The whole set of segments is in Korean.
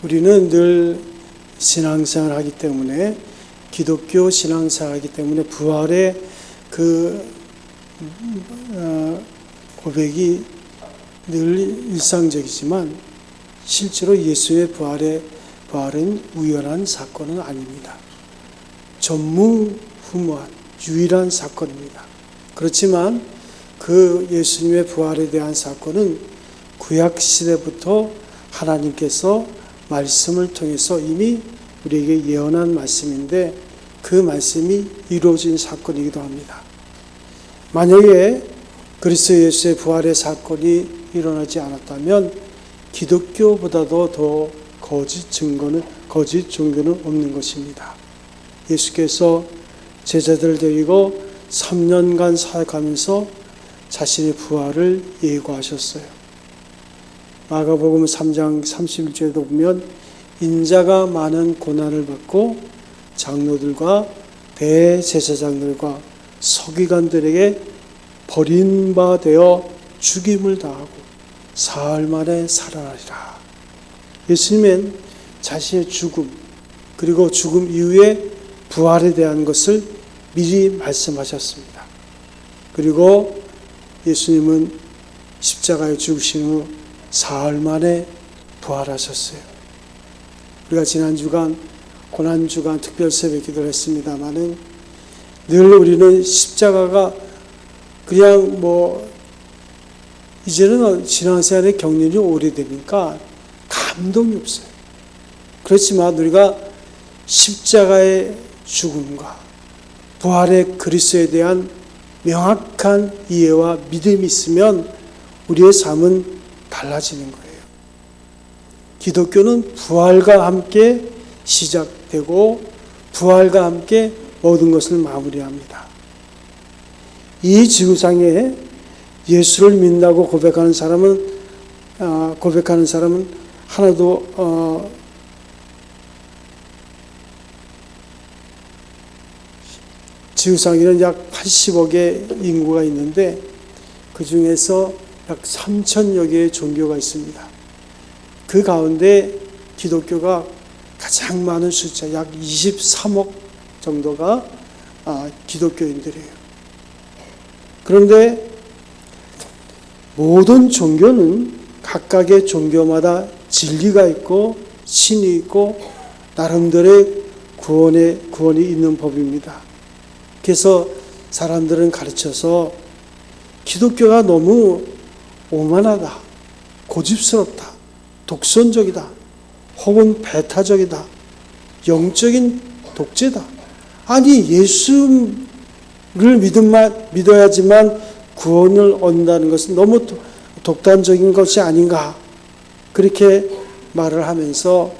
우리는 늘 신앙생활을 하기 때문에, 기독교 신앙생활을 하기 때문에 부활의 고백이 늘 일상적이지만 실제로 예수의 부활은 우연한 사건은 아닙니다. 전무후무한 유일한 사건입니다. 그렇지만 그 예수님의 부활에 대한 사건은 구약시대부터 하나님께서 말씀을 통해서 이미 우리에게 예언한 말씀인데, 그 말씀이 이루어진 사건이기도 합니다. 만약에 그리스도 예수의 부활의 사건이 일어나지 않았다면 기독교보다도 더 거짓 종교는 없는 것입니다. 예수께서 제자들을 데리고 3년간 사역하면서 자신의 부활을 예고하셨어요. 마가복음 3장 31절에도 보면 인자가 많은 고난을 받고 장로들과 대제사장들과 서기관들에게 버림받아 죽임을 당하고 사흘 만에 살아나리라. 예수님은 자신의 죽음, 그리고 죽음 이후에 부활에 대한 것을 미리 말씀하셨습니다. 그리고 예수님은 십자가에 죽으신 후 사흘 만에 부활하셨어요. 우리가 지난 주간 고난주간 특별 새벽 기도를 했습니다마는, 늘 우리는 십자가가 그냥 이제는 신앙생활의 경륜이 오래되니까 감동이 없어요. 그렇지만 우리가 십자가의 죽음과 부활의 그리스도에 대한 명확한 이해와 믿음이 있으면 우리의 삶은 달라지는 거예요. 기독교는 부활과 함께 시작되고 부활과 함께 모든 것을 마무리합니다. 이 지구상에 예수를 믿는다고 고백하는 사람은 하나도 지구상에는 약 80억의 인구가 있는데 그 중에서 약 3천여 개의 종교가 있습니다. 그 가운데 기독교가 가장 많은 숫자, 약 23억 정도가 기독교인들이에요. 그런데 모든 종교는 각각의 종교마다 진리가 있고 신이 있고 나름대로의 구원이 있는 법입니다. 그래서 사람들은 가르쳐서 기독교가 너무 오만하다, 고집스럽다, 독선적이다, 혹은 배타적이다, 영적인 독재다. 아니, 예수를 믿어야지만 구원을 얻는다는 것은 너무 독단적인 것이 아닌가, 그렇게 말을 하면서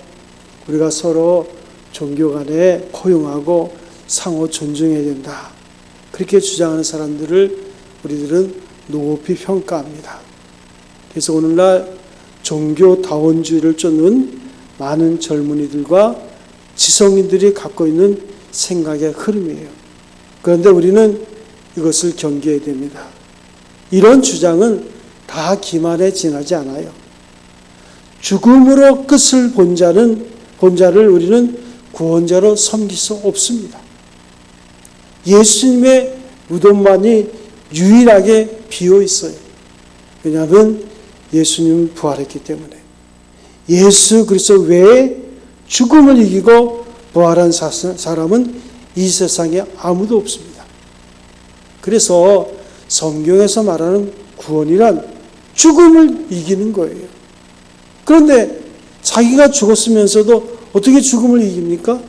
우리가 서로 종교 간에 포용하고 상호 존중해야 된다, 그렇게 주장하는 사람들을 우리들은 높이 평가합니다. 그래서 오늘날 종교다원주의를 쫓는 많은 젊은이들과 지성인들이 갖고 있는 생각의 흐름이에요. 그런데 우리는 이것을 경계해야 됩니다. 이런 주장은 다 기만에 지나지 않아요. 죽음으로 끝을 본 자를 우리는 구원자로 섬길 수 없습니다. 예수님의 무덤만이 유일하게 비어 있어요. 왜냐하면 예수님은 부활했기 때문에. 예수 그리스도 외에 죽음을 이기고 부활한 사람은 이 세상에 아무도 없습니다. 그래서 성경에서 말하는 구원이란 죽음을 이기는 거예요. 그런데 자기가 죽었으면서도 어떻게 죽음을 이깁니까?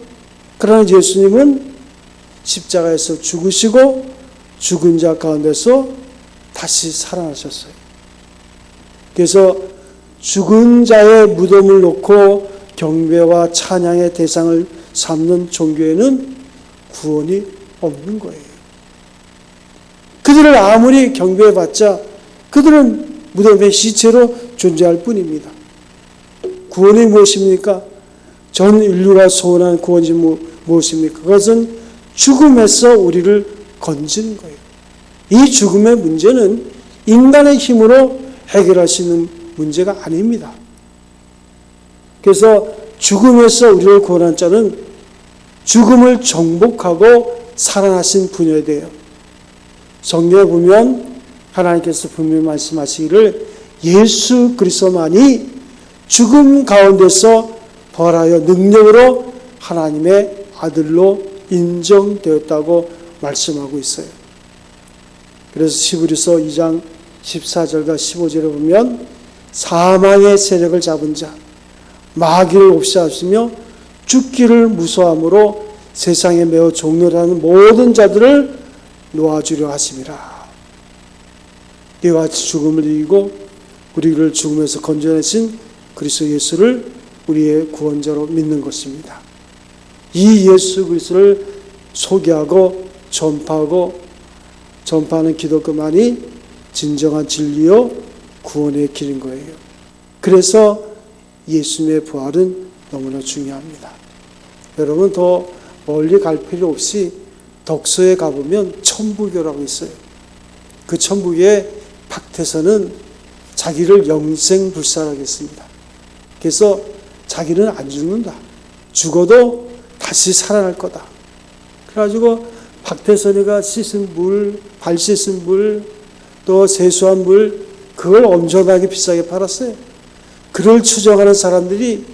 그러나 예수님은 십자가에서 죽으시고 죽은 자 가운데서 다시 살아나셨어요. 그래서 죽은 자의 무덤을 놓고 경배와 찬양의 대상을 삼는 종교에는 구원이 없는 거예요. 그들을 아무리 경배해봤자 그들은 무덤의 시체로 존재할 뿐입니다. 구원이 무엇입니까? 전 인류가 소원한 구원이 무엇입니까? 그것은 죽음에서 우리를 건지는 거예요. 이 죽음의 문제는 인간의 힘으로 해결할 수 있는 문제가 아닙니다. 그래서 죽음에서 우리를 구원한 자는 죽음을 정복하고 살아나신 분이어야 돼요. 성경에 보면 하나님께서 분명히 말씀하시기를 예수 그리스도만이 죽음 가운데서 부활하여 능력으로 하나님의 아들로 인정되었다고 말씀하고 있어요. 그래서 히브리서 2장 14절과 15절에 보면 사망의 세력을 잡은 자, 마귀를 옵시하시며 죽기를 무서함으로 세상에 매우 종노라는 모든 자들을 놓아주려 하심이라. 이와 같이 죽음을 이기고 우리를 죽음에서 건져내신 그리스도 예수를 우리의 구원자로 믿는 것입니다. 이 예수 그리스도를 소개하고 전파하는 기독교만이 진정한 진리요 구원의 길인 거예요. 그래서 예수님의 부활은 너무나 중요합니다. 여러분 더 멀리 갈 필요 없이 덕소에 가보면 천부교라고 있어요. 그 천부교에 박태선은 자기를 영생불사라고 했습니다. 그래서 자기는 안 죽는다. 죽어도 다시 살아날 거다. 그래가지고 박태선이가 씻은 물, 발 씻은 물, 또 세수한 물, 그걸 엄청나게 비싸게 팔았어요. 그를 추정하는 사람들이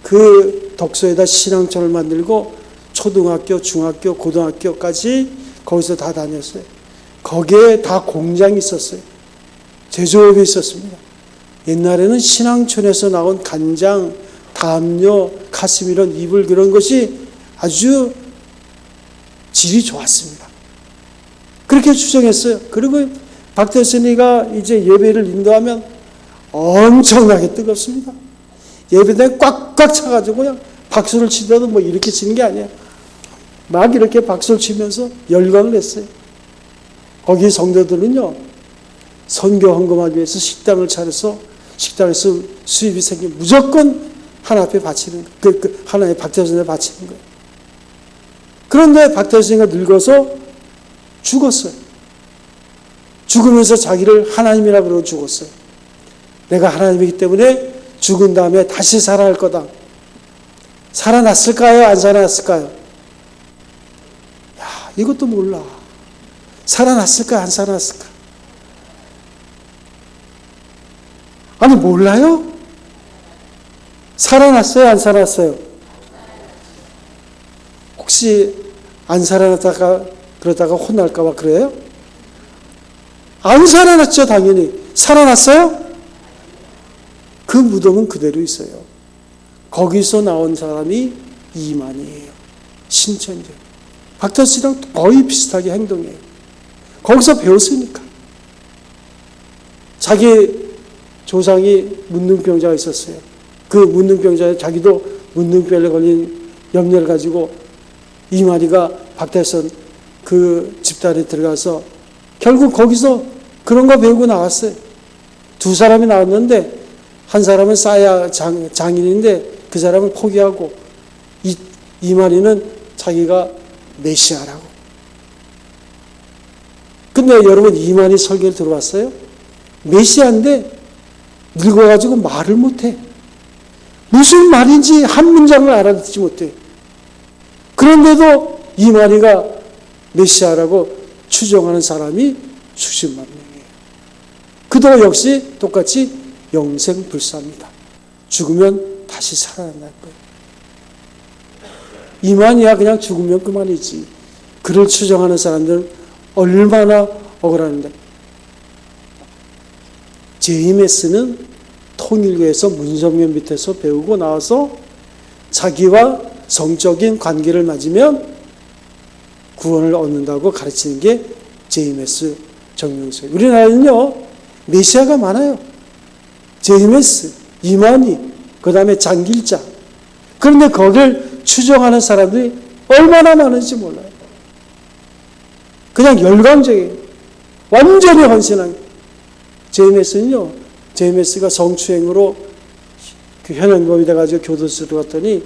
그 덕소에다 신앙촌을 만들고 초등학교, 중학교, 고등학교까지 거기서 다 다녔어요. 거기에 다 공장이 있었어요. 제조업이 있었습니다. 옛날에는 신앙촌에서 나온 간장, 담요, 카스미론, 이불 그런 것이 아주 질이 좋았습니다. 그렇게 추정했어요. 그리고 박태선이가 이제 예배를 인도하면 엄청나게 뜨겁습니다. 예배당에 꽉꽉 차가지고 그냥 박수를 치더라도 뭐 이렇게 치는 게 아니야. 막 이렇게 박수를 치면서 열광을 했어요. 거기 성도들은요, 선교 헌금하기 위해서 식당을 차려서 식당에서 수입이 생기면 무조건 하나 앞에 바치는 거예요. 하나의 박태선에 바치는 거예요. 그런데 박태선이가 늙어서 죽었어요. 죽으면서 자기를 하나님이라 부르고 죽었어요. 내가 하나님이기 때문에 죽은 다음에 다시 살아날 거다. 살아났을까요? 안 살아났을까요? 야, 이것도 몰라. 살아났을까? 안 살아났을까? 아니, 몰라요? 살아났어요? 안 살아났어요? 혹시 안 살아났다가 그러다가 혼날까봐 그래요? 안 살아났죠, 당연히. 살아났어요? 그 무덤은 그대로 있어요. 거기서 나온 사람이 이만희예요. 신천지. 박태선이랑 거의 비슷하게 행동해요. 거기서 배웠으니까. 자기 조상이 문둥병자가 있었어요. 그 문둥병자에 자기도 문둥병에 걸린 염려를 가지고 이만희가 박태선 그 집단에 들어가서 결국 거기서 그런 거 배우고 나왔어요. 두 사람이 나왔는데 한 사람은 싸야 장인인데 그 사람을 포기하고 이만희는 자기가 메시아라고. 근데 여러분 이만희 설교를 들어봤어요? 메시아인데 늙어가지고 말을 못해. 무슨 말인지 한 문장을 알아듣지 못해. 그런데도 이만희가 메시아라고 추정하는 사람이 수십만 명이에요. 그도 역시 똑같이 영생불사입니다. 죽으면 다시 살아난다는 거예요. 이만희야 그냥 죽으면 그만이지. 그를 추정하는 사람들은 얼마나 억울한데. 제이메스는 통일교에서 문성면 밑에서 배우고 나와서 자기와 성적인 관계를 맺으면 구원을 얻는다고 가르치는 게 제이메스 정명서예요. 우리나라는요, 메시아가 많아요. 제이메스, 이만희, 그 다음에 장길자. 그런데 거기를 추정하는 사람들이 얼마나 많은지 몰라요. 그냥 열광적이에요. 완전히 헌신한. 제이메스는요, 제이메스가 성추행으로 그 현행범이 돼가지고 교도소에 들어갔더니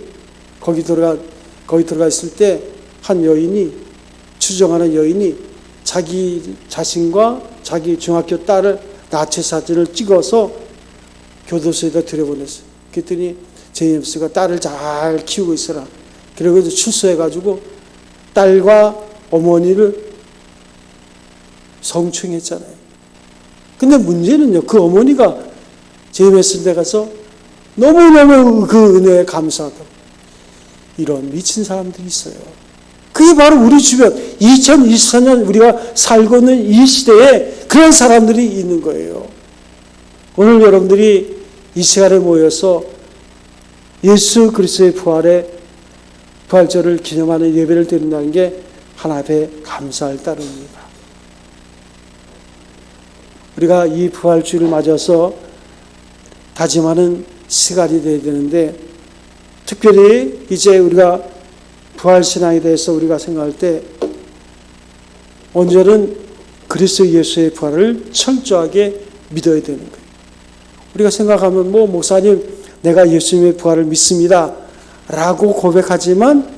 거기 들어가 있을 때 한 여인이, 추정하는 여인이 자기 자신과 자기 중학교 딸을 나체 사진을 찍어서 교도소에다 들여보냈어요. 그랬더니 제임스가 딸을 잘 키우고 있어라. 그리고 출소해가지고 딸과 어머니를 성추행했잖아요. 근데 문제는요, 그 어머니가 제임스한테 가서 너무너무 그 은혜에 감사하다고. 이런 미친 사람들이 있어요. 그게 바로 우리 주변 2024년 우리가 살고 있는 이 시대에 그런 사람들이 있는 거예요. 오늘 여러분들이 이 시간에 모여서 예수 그리스도의 부활절을 기념하는 예배를 드린다는 게 하나님의 감사할 따름입니다. 우리가 이 부활주를 맞아서 다짐하는 시간이 되어야 되는데, 특별히 이제 우리가 부활신앙에 대해서 우리가 생각할 때 먼저는 그리스도 예수의 부활을 철저하게 믿어야 되는 거예요. 우리가 생각하면 목사님 내가 예수님의 부활을 믿습니다 라고 고백하지만,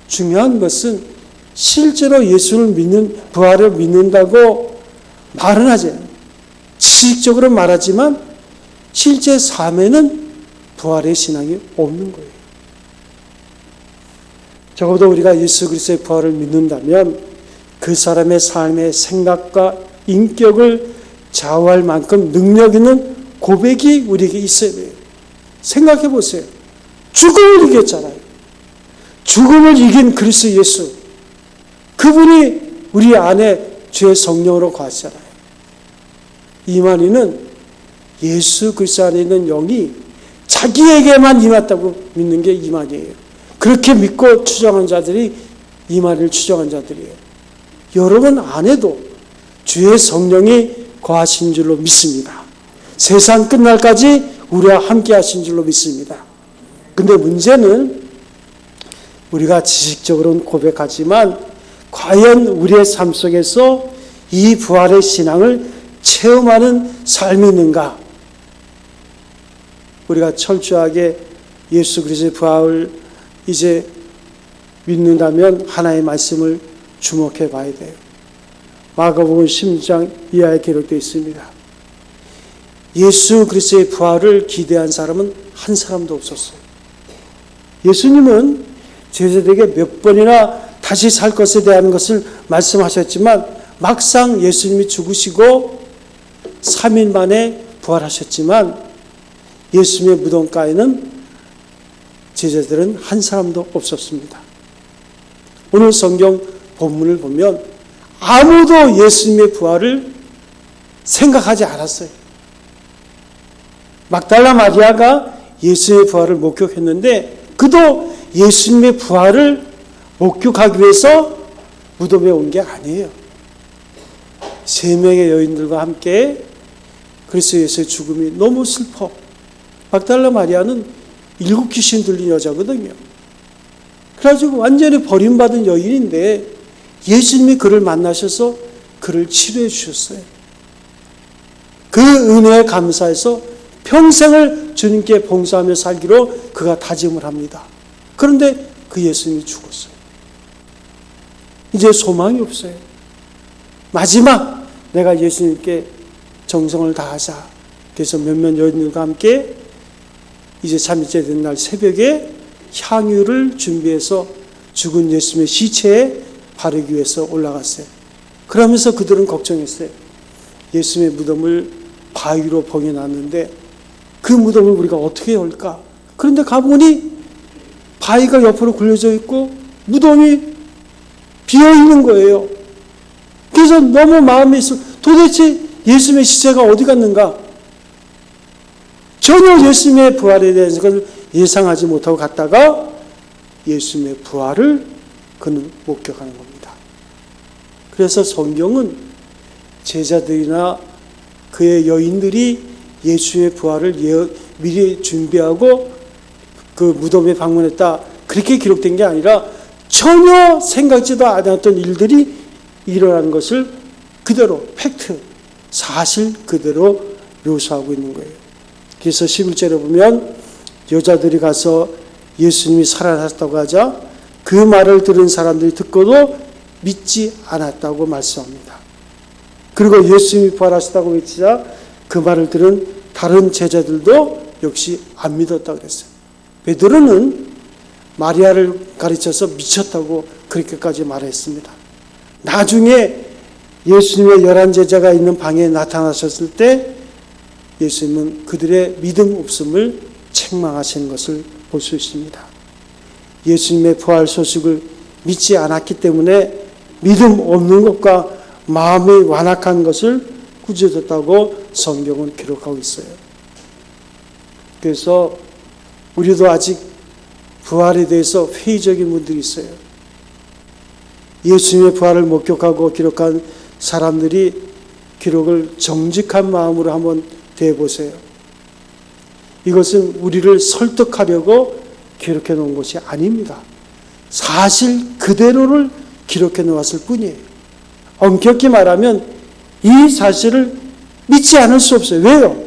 중요한 것은 실제로 예수를 믿는, 부활을 믿는다고 말은 하지, 지식적으로 말하지만 실제 삶에는 부활의 신앙이 없는 거예요. 적어도 우리가 예수 그리스도의 부활을 믿는다면 그 사람의 삶의 생각과 인격을 좌우할 만큼 능력 있는 고백이 우리에게 있어야 돼요. 생각해 보세요. 죽음을 이겼잖아요. 죽음을 이긴 그리스도 예수. 그분이 우리 안에 주의 성령으로 거하시잖아요. 이만희는 예수 그리스도 안에 있는 영이 자기에게만 임했다고 믿는 게 이만희예요. 그렇게 믿고 추정한 자들이 이만희를 추정한 자들이에요. 여러분 안에도 주의 성령이 거하신 줄로 믿습니다. 세상 끝날까지 우리와 함께 하신 줄로 믿습니다. 근데 문제는 우리가 지식적으로는 고백하지만 과연 우리의 삶 속에서 이 부활의 신앙을 체험하는 삶이 있는가? 우리가 철저하게 예수 그리스도의 부활을 이제 믿는다면 하나의 말씀을 주목해 봐야 돼요. 마가복음 16장 이하에 기록되어 있습니다. 예수 그리스도의 부활을 기대한 사람은 한 사람도 없었어요. 예수님은 제자들에게 몇 번이나 다시 살 것에 대한 것을 말씀하셨지만 막상 예수님이 죽으시고 3일 만에 부활하셨지만 예수님의 무덤가에는 제자들은 한 사람도 없었습니다. 오늘 성경 본문을 보면 아무도 예수님의 부활을 생각하지 않았어요. 막달라 마리아가 예수의 부활을 목격했는데 그도 예수님의 부활을 목격하기 위해서 무덤에 온 게 아니에요. 3명의 여인들과 함께 그리스도 예수의 죽음이 너무 슬퍼. 막달라 마리아는 7 귀신 들린 여자거든요. 그래가지고 완전히 버림받은 여인인데 예수님이 그를 만나셔서 그를 치료해 주셨어요. 그 은혜에 감사해서 평생을 주님께 봉사하며 살기로 그가 다짐을 합니다. 그런데 그 예수님이 죽었어요. 이제 소망이 없어요. 마지막 내가 예수님께 정성을 다하자. 그래서 몇몇 여인들과 함께 이제 3일째 된 날 새벽에 향유를 준비해서 죽은 예수님의 시체에 바르기 위해서 올라갔어요. 그러면서 그들은 걱정했어요. 예수님의 무덤을 바위로 봉해놨는데 그 무덤을 우리가 어떻게 열까? 그런데 가보니 바위가 옆으로 굴려져 있고 무덤이 비어있는 거예요. 그래서 너무 마음이 있어. 도대체 예수님의 시체가 어디 갔는가? 전혀 예수님의 부활에 대해서 그걸 예상하지 못하고 갔다가 예수님의 부활을 그는 목격하는 겁니다. 그래서 성경은 제자들이나 그의 여인들이 예수의 부활을 미리 준비하고 그 무덤에 방문했다. 그렇게 기록된 게 아니라 전혀 생각지도 않았던 일들이 일어난 것을 그대로 팩트, 사실 그대로 묘사하고 있는 거예요. 그래서 11절에 보면 여자들이 가서 예수님이 살아나셨다고 하자 그 말을 들은 사람들이 듣고도 믿지 않았다고 말씀합니다. 그리고 예수님이 부활하셨다고 외치자 그 말을 들은 다른 제자들도 역시 안 믿었다고 그랬어요. 베드로는 마리아를 가르쳐서 미쳤다고 그렇게까지 말했습니다. 나중에 예수님의 11제자가 있는 방에 나타나셨을 때 예수님은 그들의 믿음 없음을 책망하시는 것을 볼 수 있습니다. 예수님의 부활 소식을 믿지 않았기 때문에 믿음 없는 것과 마음이 완악한 것을 꾸짖었다고 성경은 기록하고 있어요. 그래서 우리도 아직 부활에 대해서 회의적인 분들이 있어요. 예수님의 부활을 목격하고 기록한 사람들이 기록을 정직한 마음으로 한번 대해보세요. 이것은 우리를 설득하려고 기록해 놓은 것이 아닙니다. 사실 그대로를 기록해 놓았을 뿐이에요. 엄격히 말하면 이 사실을 믿지 않을 수 없어요. 왜요?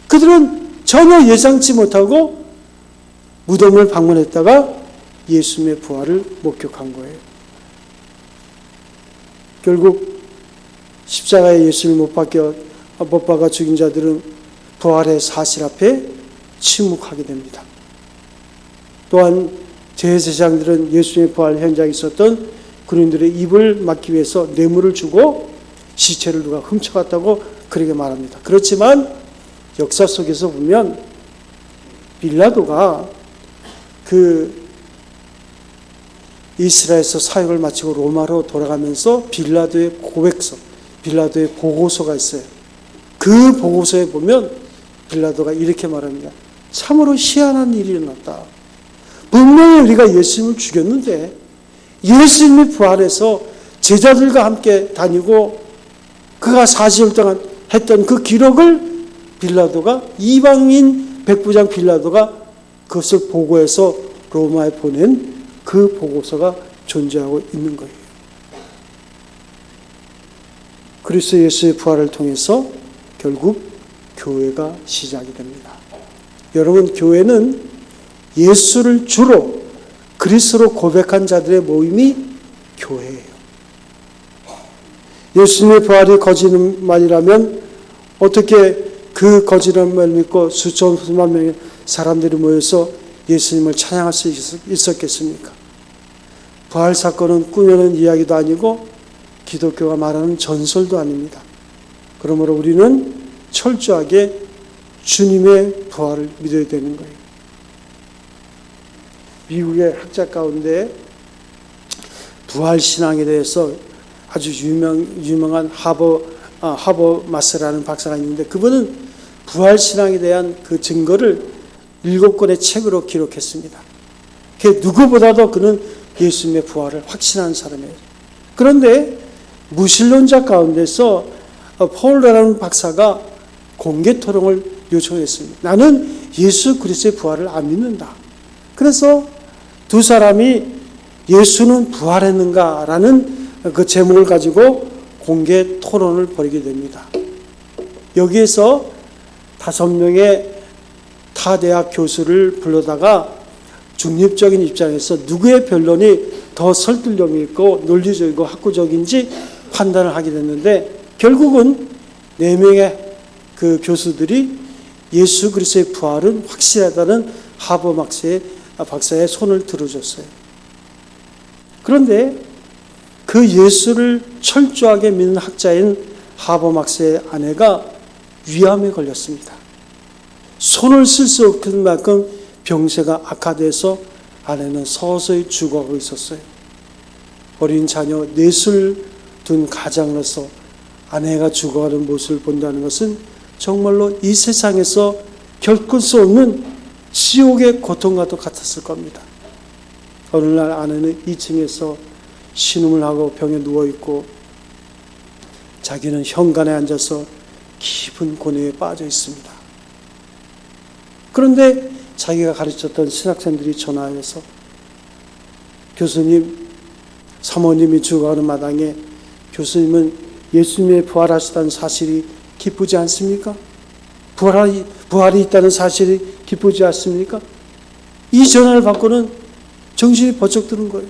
그들은 전혀 예상치 못하고 무덤을 방문했다가 예수님의 부활을 목격한 거예요. 결국 십자가에 예수를 못 박아 죽인 자들은 부활의 사실 앞에 침묵하게 됩니다. 또한 제사장들은 예수님의 부활 현장에 있었던 그린들의 입을 막기 위해서 뇌물을 주고 시체를 누가 훔쳐갔다고 그렇게 말합니다. 그렇지만 역사 속에서 보면 빌라도가 이스라엘에서 사역을 마치고 로마로 돌아가면서 빌라도의 고백서, 빌라도의 보고서가 있어요. 그 보고서에 보면 빌라도가 이렇게 말합니다. 참으로 희한한 일이 일어났다. 분명히 우리가 예수님을 죽였는데 예수님이 부활해서 제자들과 함께 다니고 그가 40일 동안 했던 그 기록을 빌라도가, 이방인 백부장 빌라도가 그것을 보고해서 로마에 보낸 그 보고서가 존재하고 있는 거예요. 그리스도 예수의 부활을 통해서 결국 교회가 시작이 됩니다. 여러분, 교회는 예수를 주로 그리스도로 고백한 자들의 모임이 교회예요. 예수님의 부활이 거짓말이라면 어떻게 그 거짓말을 믿고 수천 명의 사람들이 모여서 예수님을 찬양할 수 있었겠습니까? 부활 사건은 꾸며낸 이야기도 아니고 기독교가 말하는 전설도 아닙니다. 그러므로 우리는 철저하게 주님의 부활을 믿어야 되는 거예요. 미국의 학자 가운데 부활 신앙에 대해서 아주 유명한 하버마스라는 박사가 있는데 그분은 부활 신앙에 대한 그 증거를 7권의 책으로 기록했습니다. 그 누구보다도 그는 예수님의 부활을 확신하는 사람이에요. 그런데 무신론자 가운데서 폴라라는 박사가 공개 토론을 요청했습니다. 나는 예수 그리스도의 부활을 안 믿는다. 그래서 두 사람이 예수는 부활했는가라는 그 제목을 가지고 공개 토론을 벌이게 됩니다. 여기에서 5명의 타 대학 교수를 불러다가 중립적인 입장에서 누구의 변론이 더 설득력 있고 논리적이고 학구적인지 판단을 하게 됐는데 결국은 4명의 그 교수들이 예수 그리스도의 부활은 확실하다는 하버 박사의 손을 들어줬어요. 그런데 그 예수를 철저하게 믿는 학자인 하버 박사의 아내가 위암에 걸렸습니다. 손을 쓸 수 없을 만큼 병세가 악화돼서 아내는 서서히 죽어가고 있었어요. 어린 자녀 4을 둔 가장으로서 아내가 죽어가는 모습을 본다는 것은 정말로 이 세상에서 겪을 수 없는 지옥의 고통과도 같았을 겁니다. 어느 날 아내는 2층에서 신음을 하고 병에 누워있고 자기는 현관에 앉아서 깊은 고뇌에 빠져 있습니다. 그런데 자기가 가르쳤던 신학생들이 전화해서 교수님, 사모님이 죽어가는 마당에 교수님은 예수님의 부활하셨다는 사실이 기쁘지 않습니까? 부활이 있다는 사실이 기쁘지 않습니까? 이 전화를 받고는 정신이 번쩍 드는 거예요.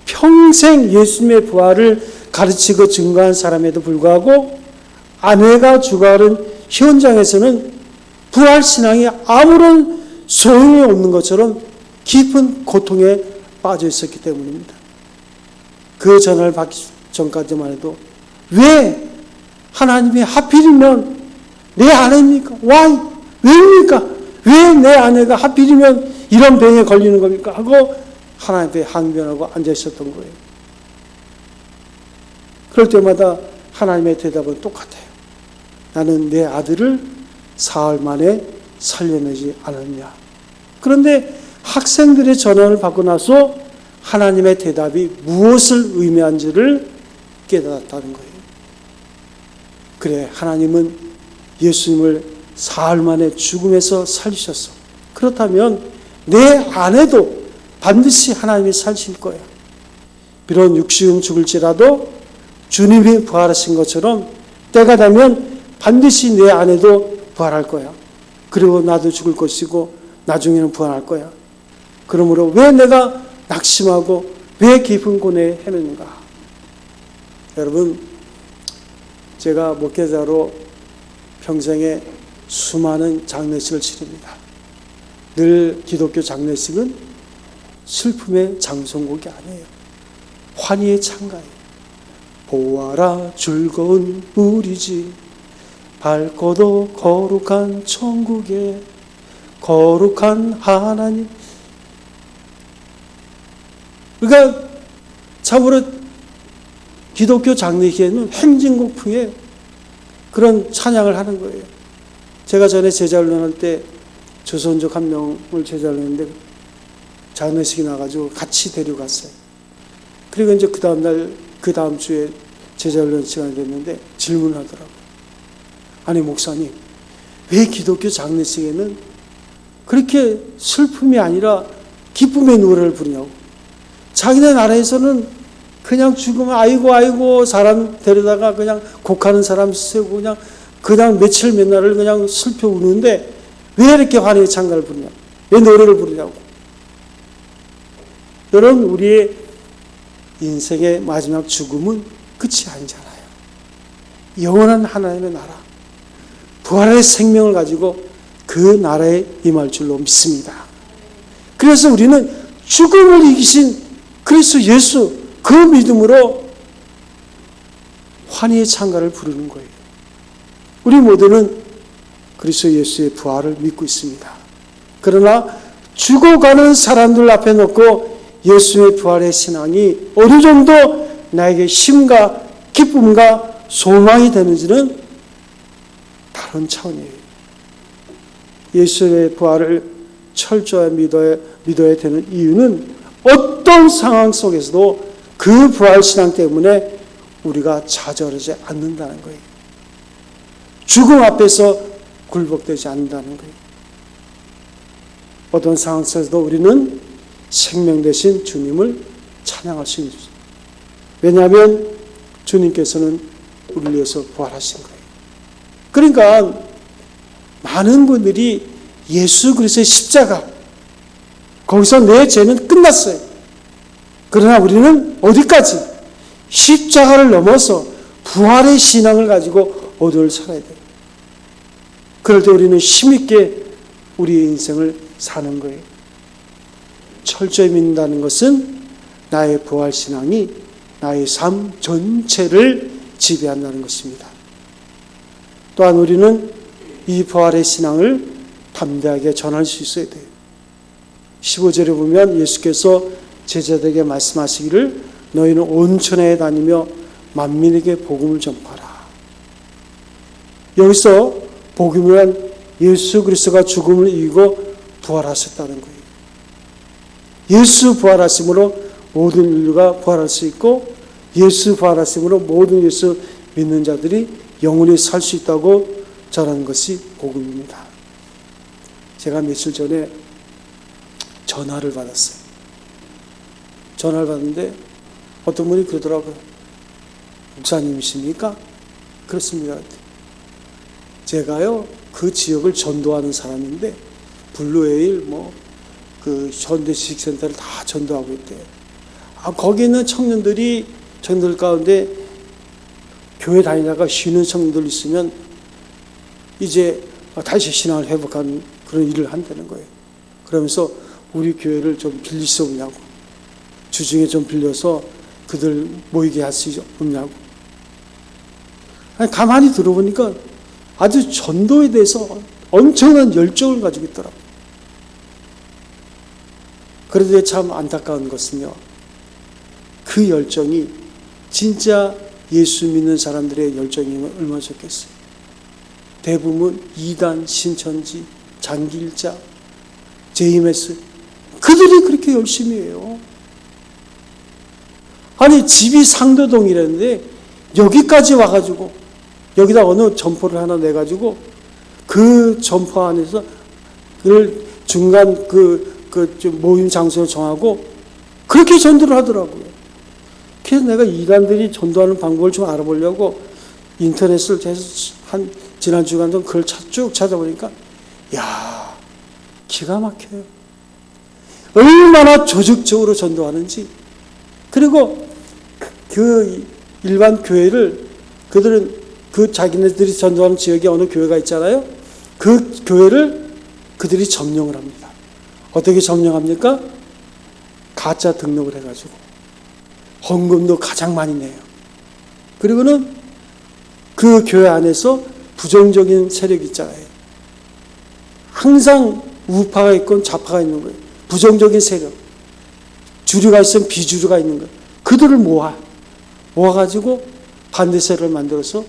평생 예수님의 부활을 가르치고 증거한 사람에도 불구하고 아내가 죽어가는 현장에서는 부활신앙이 아무런 소용이 없는 것처럼 깊은 고통에 빠져 있었기 때문입니다. 그 전화를 받기 전까지만 해도 왜 하나님이 하필이면 내 아내입니까? 왜입니까? 왜 내 아내가 하필이면 이런 병에 걸리는 겁니까? 하고 하나님 앞에 항변하고 앉아 있었던 거예요. 그럴 때마다 하나님의 대답은 똑같아요. 나는 내 아들을 사흘 만에 살려내지 않았냐. 그런데 학생들의 전화를 받고 나서 하나님의 대답이 무엇을 의미한지를 깨달았다는 거예요. 그래, 하나님은 예수님을 사흘 만에 죽음에서 살리셨어. 그렇다면 내 아내도 반드시 하나님이 살리실 거야. 비록 육신은 죽을지라도 주님이 부활하신 것처럼 때가 되면 반드시 내 아내도 부활할 거야. 그리고 나도 죽을 것이고 나중에는 부활할 거야. 그러므로 왜 내가 낙심하고 왜 깊은 고뇌에 헤매는가? 여러분, 제가 목회자로 평생에 수많은 장례식을 치릅니다. 늘 기독교 장례식은 슬픔의 장송곡이 아니에요. 환희의 찬가예요. 보아라 즐거운 우리 집 밝고도 거룩한 천국에 거룩한 하나님. 그러니까 참으로 기독교 장례식에는 행진곡풍의 그런 찬양을 하는 거예요. 제가 전에 제자훈련할 때 조선족 한 명을 제자훈련했는데 장례식이 나가지고 같이 데려갔어요. 그리고 이제 그 다음날 그 다음 주에 제자훈련 시간이 됐는데 질문을 하더라고요. 아니 목사님, 왜 기독교 장례식에는 그렇게 슬픔이 아니라 기쁨의 노래를 부르냐고. 자기네 나라에서는 그냥 죽으면 아이고 사람 데려다가 그냥 곡하는 사람 세우고 그냥 며칠 몇 날을 그냥 슬퍼 우는데 왜 이렇게 환희의 찬가를 부르냐, 왜 노래를 부르냐고. 여러분, 우리의 인생의 마지막 죽음은 끝이 아니잖아요. 영원한 하나님의 나라, 부활의 생명을 가지고 그 나라에 임할 줄로 믿습니다. 그래서 우리는 죽음을 이기신 그리스도 예수, 그 믿음으로 환희의 찬가를 부르는 거예요. 우리 모두는 그리스도 예수의 부활을 믿고 있습니다. 그러나 죽어가는 사람들 앞에 놓고 예수의 부활의 신앙이 어느 정도 나에게 힘과 기쁨과 소망이 되는지는 다른 차원이에요. 예수의 부활을 철저히 믿어야 되는 이유는 어떤 상황 속에서도 그 부활 신앙 때문에 우리가 좌절하지 않는다는 거예요. 죽음 앞에서 굴복되지 않는다는 거예요. 어떤 상황 속에서도 우리는 생명 되신 주님을 찬양할 수 있습니다. 왜냐하면 주님께서는 우리를 위해서 부활하신 거예요. 그러니까 많은 분들이 예수 그리스도의 십자가, 거기서 내 죄는 끝났어요. 그러나 우리는 어디까지? 십자가를 넘어서 부활의 신앙을 가지고 어디를 살아야 돼요. 그럴 때 우리는 힘있게 우리의 인생을 사는 거예요. 철저히 믿는다는 것은 나의 부활 신앙이 나의 삶 전체를 지배한다는 것입니다. 또한 우리는 이 부활의 신앙을 담대하게 전할 수 있어야 돼요. 15절에 보면 예수께서 제자들에게 말씀하시기를 너희는 온 천하에 다니며 만민에게 복음을 전파라. 여기서 복음이란 예수 그리스도가 죽음을 이기고 부활하셨다는 거예요. 예수 부활하심으로 모든 인류가 부활할 수 있고 예수 부활하심으로 모든 예수 믿는 자들이 영원히 살 수 있다고 전하는 것이 복음입니다. 제가 며칠 전에 전화를 받았어요. 전화를 받는데 어떤 분이 그러더라고요. 목사님이십니까? 그렇습니다. 제가요 그 지역을 전도하는 사람인데 블루웨일 그 현대지식센터를 다 전도하고 있대요. 거기 있는 청년들 가운데 교회 다니다가 쉬는 청년들 있으면 이제 다시 신앙을 회복하는 그런 일을 한다는 거예요. 그러면서 우리 교회를 좀 빌릴 수 없냐고. 주중에 좀 빌려서 그들 모이게 할 수 없냐고. 아니, 가만히 들어보니까 아주 전도에 대해서 엄청난 열정을 가지고 있더라고요. 그런데 참 안타까운 것은요, 그 열정이 진짜 예수 믿는 사람들의 열정이면 얼마나 좋겠어요. 대부분 이단, 신천지, 장기일자, JMS, 그들이 그렇게 열심히 해요. 아니, 집이 상도동이라는데 여기까지 와가지고 여기다 어느 점포를 하나 내가지고 그 점포 안에서 그걸 중간 모임 장소를 정하고 그렇게 전도를 하더라고요. 그래서 내가 이단들이 전도하는 방법을 좀 알아보려고 인터넷을 계속 지난 주간 동안 그걸 쭉 찾아보니까, 야, 기가 막혀요. 얼마나 조직적으로 전도하는지. 그리고 그 일반 교회를 그들은 그 자기네들이 전도하는 지역에 어느 교회가 있잖아요. 그 교회를 그들이 점령을 합니다. 어떻게 점령합니까? 가짜 등록을 해가지고 헌금도 가장 많이 내요. 그리고는 그 교회 안에서 부정적인 세력이 있잖아요. 항상 우파가 있건 좌파가 있는 거예요. 부정적인 세력. 주류가 있으면 비주류가 있는 거예요. 그들을 모아가지고 반대 세력을 만들어서,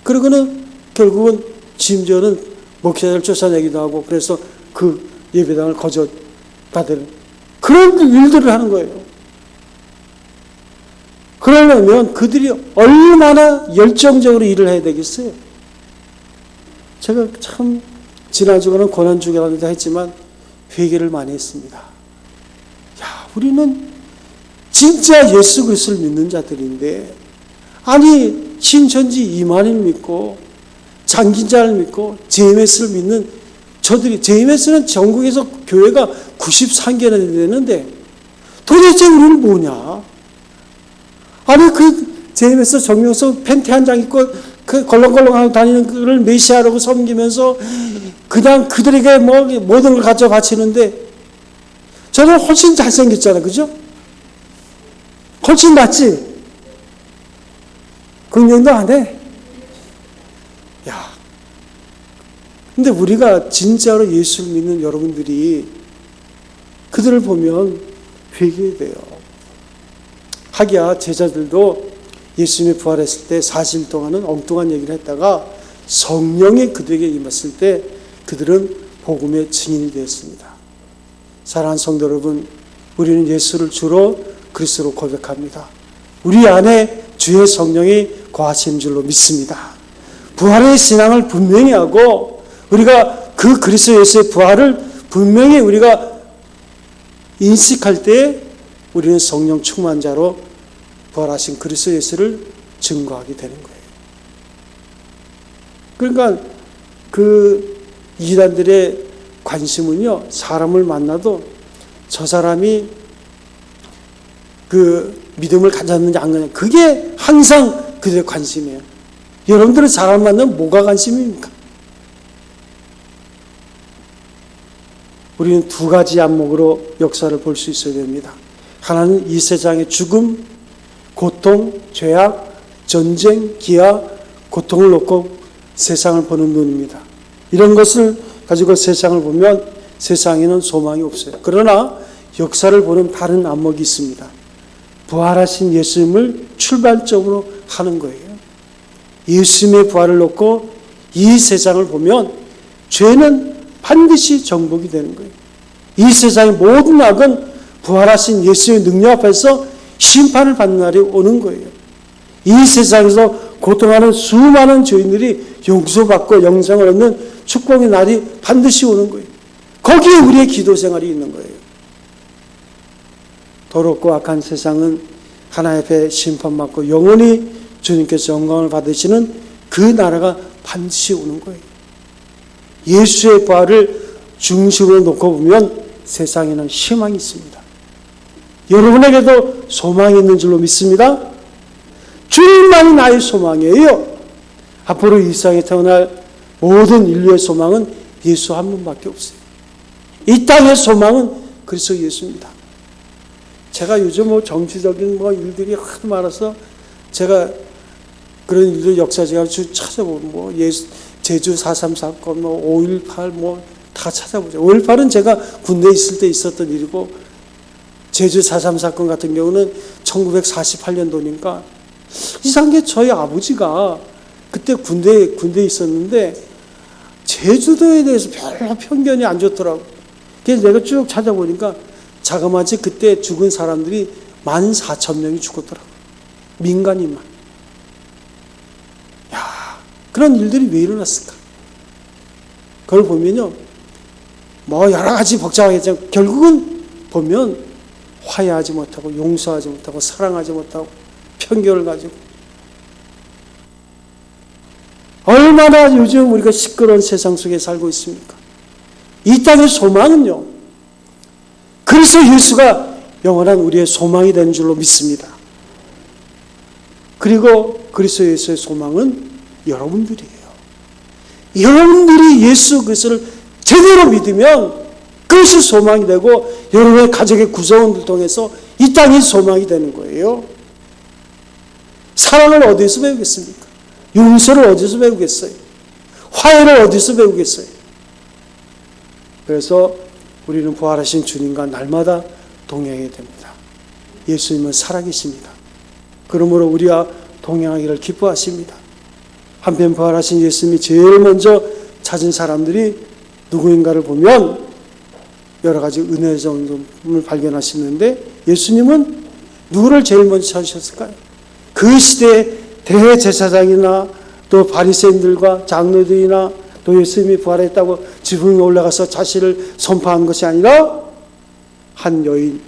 그리고는 결국은 심지어는 목사를 쫓아내기도 하고, 그래서 그 예배당을 거절받는 그런 일들을 하는 거예요. 그러려면 그들이 얼마나 열정적으로 일을 해야 되겠어요. 제가 참 지난 주간은 고난주간이다 했지만 회개를 많이 했습니다. 야, 우리는 진짜 예수 그리스도를 믿는 자들인데, 아니 신천지 이만희를 믿고 장기자를 믿고 JMS를 믿는 저들이, JMS는 전국에서 교회가 93개나 되는데 도대체 우리는 뭐냐? 아니 그 JMS 정명석 팬티 한 장 입고 그 걸렁걸렁하고 다니는 그를 메시아라고 섬기면서 그냥 그들에게 모든 걸 가져 바치는데, 저는 훨씬 잘생겼잖아요. 그죠? 훨씬 낫지? 긍정도 안 해? 야. 근데 우리가 진짜로 예수를 믿는 여러분들이 그들을 보면 회개해야 돼요. 하기야 제자들도 예수님이 부활했을 때 40일 동안은 엉뚱한 얘기를 했다가 성령이 그들에게 임했을 때 그들은 복음의 증인이 되었습니다. 사랑하는 성도 여러분, 우리는 예수를 주로 그리스도로 고백합니다. 우리 안에 주의 성령이 거하시는 줄로 믿습니다. 부활의 신앙을 분명히 하고 우리가 그 그리스도 예수의 부활을 분명히 우리가 인식할 때 우리는 성령 충만 자로 부활하신 그리스도 예수를 증거하게 되는 거예요. 그러니까 그 이단들의 관심은요, 사람을 만나도 저 사람이 그 믿음을 가졌는지 안 가졌는지, 그게 항상 그들의 관심이에요. 여러분들은 사람 만나면 뭐가 관심입니까? 우리는 두 가지 안목으로 역사를 볼 수 있어야 됩니다. 하나는 이 세상의 죽음, 고통, 죄악, 전쟁, 기아, 고통을 놓고 세상을 보는 눈입니다. 이런 것을 가지고 세상을 보면 세상에는 소망이 없어요. 그러나 역사를 보는 다른 안목이 있습니다. 부활하신 예수님을 출발점으로 하는 거예요. 예수님의 부활을 놓고 이 세상을 보면 죄는 반드시 정복이 되는 거예요. 이 세상의 모든 악은 부활하신 예수의 능력 앞에서 심판을 받는 날이 오는 거예요. 이 세상에서 고통하는 수많은 죄인들이 용서받고 영생을 얻는 축복의 날이 반드시 오는 거예요. 거기에 우리의 기도 생활이 있는 거예요. 더럽고 악한 세상은 하나님 앞에 심판받고 영원히 주님께서 영광을 받으시는 그 나라가 반드시 오는 거예요. 예수의 부활을 중심으로 놓고 보면 세상에는 희망이 있습니다. 여러분에게도 소망이 있는 줄로 믿습니다. 주님만이 나의 소망이에요. 앞으로 이 세상에 태어날 모든 인류의 소망은 예수 한 분밖에 없어요. 이 땅의 소망은 그리스도 예수입니다. 제가 요즘 정치적인 일들이 하도 많아서 제가 그런 일들 역사적으로 찾아보고 제주 4.3 사건, 5.18 다 찾아보죠. 5.18은 제가 군대에 있을 때 있었던 일이고, 제주 4.3 사건 같은 경우는 1948년도니까 이상하게 저희 아버지가 그때 군대에 있었는데 제주도에 대해서 별로 편견이 안 좋더라고. 그래서 내가 쭉 찾아보니까 자그마치 그때 죽은 사람들이 14,000명이 죽었더라고. 민간인만. 그런 일들이 왜 일어났을까? 그걸 보면요, 여러 가지 복잡하겠지만 결국은 보면 화해하지 못하고 용서하지 못하고 사랑하지 못하고 편견을 가지고, 얼마나 요즘 우리가 시끄러운 세상 속에 살고 있습니까? 이 땅의 소망은요, 그리스도 예수가 영원한 우리의 소망이 되는 줄로 믿습니다. 그리고 그리스도 예수의 소망은 여러분들이에요. 여러분들이 예수 그리스도를 제대로 믿으면 그것이 소망이 되고 여러분의 가족의 구성원들 통해서 이 땅이 소망이 되는 거예요. 사랑을 어디서 배우겠습니까? 용서를 어디서 배우겠어요? 화해를 어디서 배우겠어요? 그래서 우리는 부활하신 주님과 날마다 동행해야 됩니다. 예수님은 살아계십니다. 그러므로 우리와 동행하기를 기뻐하십니다. 한편 부활하신 예수님이 제일 먼저 찾은 사람들이 누구인가를 보면 여러 가지 은혜의 정도를 발견하시는데, 예수님은 누구를 제일 먼저 찾으셨을까요? 그 시대의 대제사장이나 또 바리새인들과 장로들이나 또 예수님이 부활했다고 지붕에 올라가서 자신을 선포한 것이 아니라 한 여인,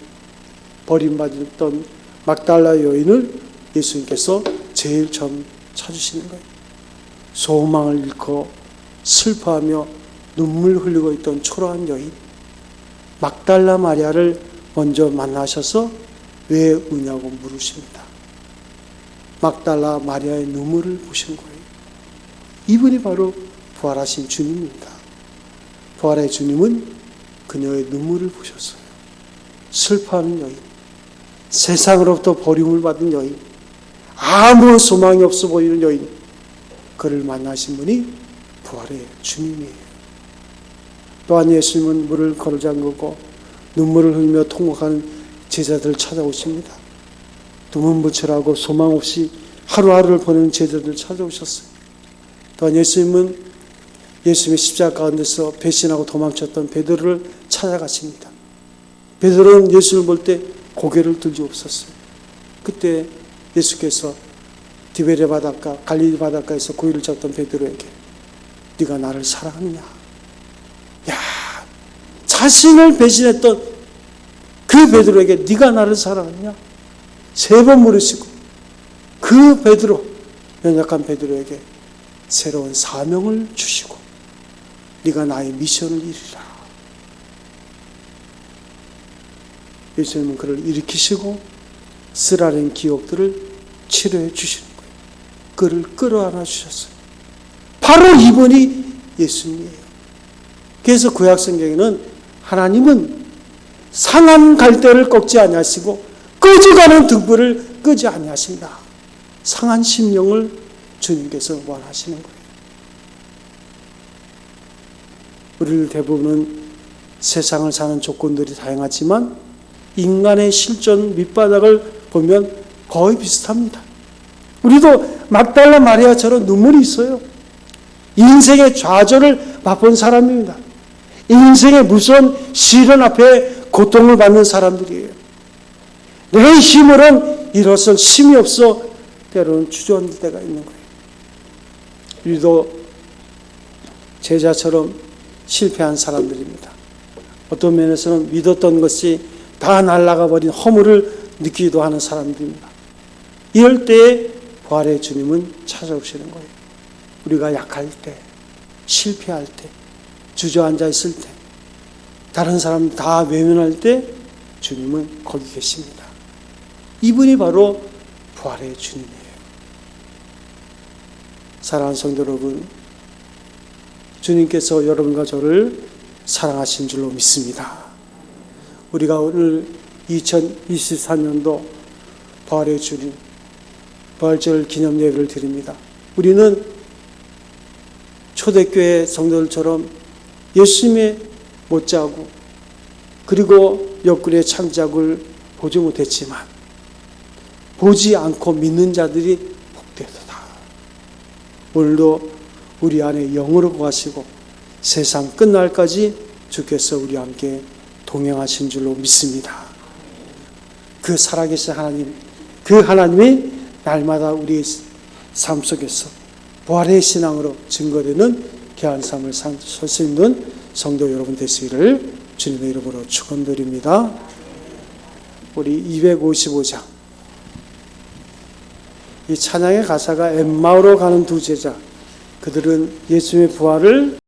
버림받았던 막달라 여인을 예수님께서 제일 처음 찾으시는 거예요. 소망을 잃고 슬퍼하며 눈물 흘리고 있던 초라한 여인, 막달라 마리아를 먼저 만나셔서 왜 우냐고 물으십니다. 막달라 마리아의 눈물을 보신 거예요. 이분이 바로 부활하신 주님입니다. 부활의 주님은 그녀의 눈물을 보셨어요. 슬퍼하는 여인, 세상으로부터 버림을 받은 여인, 아무 소망이 없어 보이는 여인, 그를 만나신 분이 부활의 주님이에요. 또한 예수님은 물을 걸어잠그고 눈물을 흘리며 통곡하는 제자들을 찾아오십니다. 두문부철하고 소망 없이 하루하루를 보내는 제자들을 찾아오셨어요. 또한 예수님은 예수님의 십자가 가운데서 배신하고 도망쳤던 베드로를 찾아가십니다. 베드로는 예수를 볼 때 고개를 들지 없었어요. 그때 예수께서 디베레 바닷가, 갈릴리 바닷가에서 고기를 잡던 베드로에게 네가 나를 사랑하느냐? 야, 자신을 배신했던 그 베드로에게 네가 나를 사랑하느냐? 3번 물으시고 그 베드로, 연약한 베드로에게 새로운 사명을 주시고 네가 나의 미션을 이루라. 예수님은 그를 일으키시고 쓰라린 기억들을 치료해 주시는 거예요. 그를 끌어안아 주셨어요. 바로 이분이 예수님이에요. 그래서 구약 성경에는 하나님은 상한 갈대를 꺾지 아니하시고 꺼져가는 등불을 끄지 아니하신다. 상한 심령을 주님께서 원하시는 거예요. 우리를 대부분은 세상을 사는 조건들이 다양하지만 인간의 실존 밑바닥을 보면 거의 비슷합니다. 우리도 막달라 마리아처럼 눈물이 있어요. 인생의 좌절을 맛본 사람입니다. 인생의 무서운 시련 앞에 고통을 받는 사람들이에요. 내 힘으로는 일어설 힘이 없어 때로는 주저앉을 때가 있는 거예요. 우리도 제자처럼 실패한 사람들입니다. 어떤 면에서는 믿었던 것이 다 날아가 버린 허물을 느끼기도 하는 사람들입니다. 이럴 때에 부활의 주님은 찾아오시는 거예요. 우리가 약할 때, 실패할 때, 주저앉아 있을 때, 다른 사람 다 외면할 때 주님은 거기 계십니다. 이분이 바로 부활의 주님이에요. 사랑하는 성도 여러분, 주님께서 여러분과 저를 사랑하신 줄로 믿습니다. 우리가 오늘 2024년도 부활의 주님, 부활절 기념 예배를 드립니다. 우리는 초대교회 성도들처럼 예수님의 못자고 그리고 옆구리의 창작을 보지 못했지만 보지 않고 믿는 자들이 복되도다. 오늘도 우리 안에 영으로 거하시고 세상 끝날까지 주께서 우리와 함께 동행하신 줄로 믿습니다. 그 살아계신 하나님, 그 하나님이 날마다 우리의 삶 속에서 부활의 신앙으로 증거되는 귀한 삶을 살 수 있는 성도 여러분 되시기를 주님의 이름으로 축원드립니다. 우리 255장, 이 찬양의 가사가 엠마오로 가는 두 제자, 그들은 예수님의 부활을